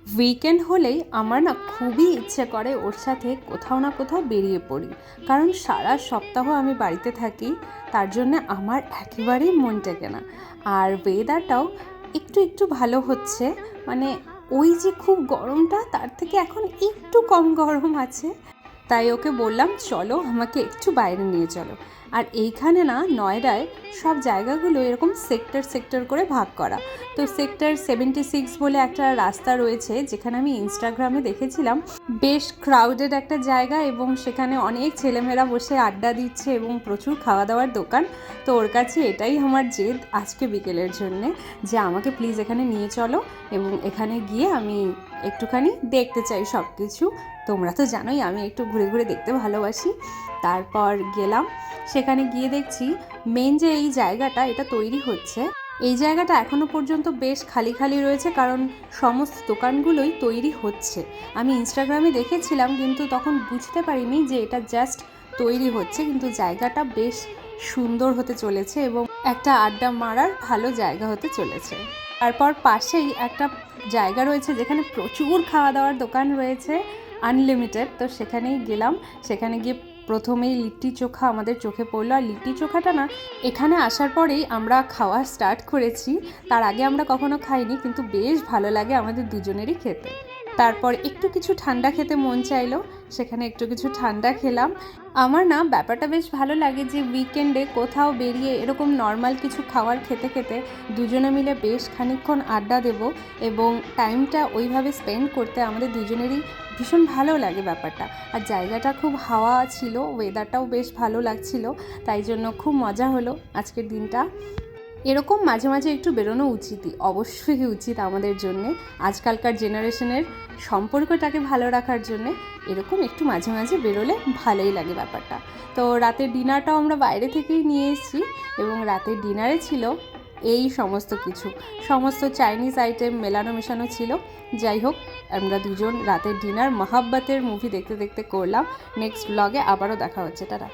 Weekend হলেই আমার না খুবই ইচ্ছে করে ওর সাথে কোথাও না কোথাও বেরিয়ে পড়ি, কারণ সারা সপ্তাহ আমি বাড়িতে থাকি। তার জন্য আমার একেবারেই মন টেকে না। আর ওয়েদারটাও একটু একটু ভালো হচ্ছে, মানে ওই যে খুব গরমটা তার থেকে এখন একটু কম গরম আছে। তাই ওকে বললাম চলো আমাকে একটু বাইরে নিয়ে চলো। আর এইখানে না নয়ডায় সব জায়গাগুলো এরকম সেক্টর সেক্টর করে ভাগ করা। তো সেক্টর 76 বলে একটা রাস্তা রয়েছে, যেখানে আমি ইনস্টাগ্রামে দেখেছিলাম বেশ ক্রাউডেড একটা জায়গা, এবং সেখানে অনেক ছেলেমেয়েরা বসে আড্ডা দিচ্ছে এবং প্রচুর খাওয়া দাওয়ার দোকান। তো ওর কাছে এটাই আমার জেদ আজকে বিকেলের জন্যে, যে আমাকে প্লিজ এখানে নিয়ে চলো, এবং এখানে গিয়ে আমি একটুখানি দেখতে চাই সব কিছু। তোমরা তো জানোই আমি একটু ঘুরে ঘুরে দেখতে ভালোবাসি। তারপর গেলাম, সেখানে গিয়ে দেখছি মেন যে এই জায়গাটা এটা তৈরি হচ্ছে, এই জায়গাটা এখনও পর্যন্ত বেশ খালি খালি রয়েছে, কারণ সমস্ত দোকানগুলোই তৈরি হচ্ছে। আমি ইনস্টাগ্রামে দেখেছিলাম, কিন্তু তখন বুঝতে পারিনি যে এটা জাস্ট তৈরি হচ্ছে, কিন্তু জায়গাটা বেশ সুন্দর হতে চলেছে এবং একটা আড্ডা মারার ভালো জায়গা হতে চলেছে। তারপর পাশেই একটা জায়গা রয়েছে যেখানে প্রচুর খাওয়া দাওয়ার দোকান রয়েছে, আনলিমিটেড। তো সেখানেই গেলাম। সেখানে গিয়ে প্রথমেই লিট্টি চোখা আমাদের চোখে পড়লো। আর লিট্টি চোখাটা না এখানে আসার পরেই আমরা খাওয়া স্টার্ট করেছি, তার আগে আমরা কখনো খাইনি, কিন্তু বেশ ভালো লাগে আমাদের দুজনেরই খেতে। তারপর একটু কিছু ঠান্ডা খেতে মন চাইলো, সেখানে একটু কিছু ঠান্ডা খেলাম। আমার না ব্যাপারটা বেশ ভালো লাগে যে উইকেন্ডে কোথাও বেরিয়ে এরকম নর্মাল কিছু খাবার খেতে খেতে দুজনে মিলে বেশ খানিকক্ষণ আড্ডা দেব, এবং টাইমটা ওইভাবে স্পেন্ড করতে আমাদের দুজনেরই ভীষণ ভালো লাগে ব্যাপারটা। আর জায়গাটা খুব হাওয়া ছিল, ওয়েদারটাও বেশ ভালো লাগছিল, তাই জন্য খুব মজা হলো আজকের দিনটা। এরকম মাঝে মাঝে একটু বেরোনো উচিতই, অবশ্যই উচিত আমাদের জন্যে। আজকালকার জেনারেশনের সম্পর্কটাকে ভালো রাখার জন্যে এরকম একটু মাঝে মাঝে বেরোলে ভালোই লাগে ব্যাপারটা। তো রাতের ডিনারটাও আমরা বাইরে থেকেই নিয়ে এসেছি, এবং রাতের ডিনারে ছিল এই সমস্ত কিছু, সমস্ত চাইনিজ আইটেম মেলানো মেশানো ছিল। যাই হোক, আমরা দুজন রাতের ডিনার মহাব্বতের মুভি দেখতে দেখতে করলাম। নেক্সট ব্লগে আবারও দেখা হচ্ছে, টাটা।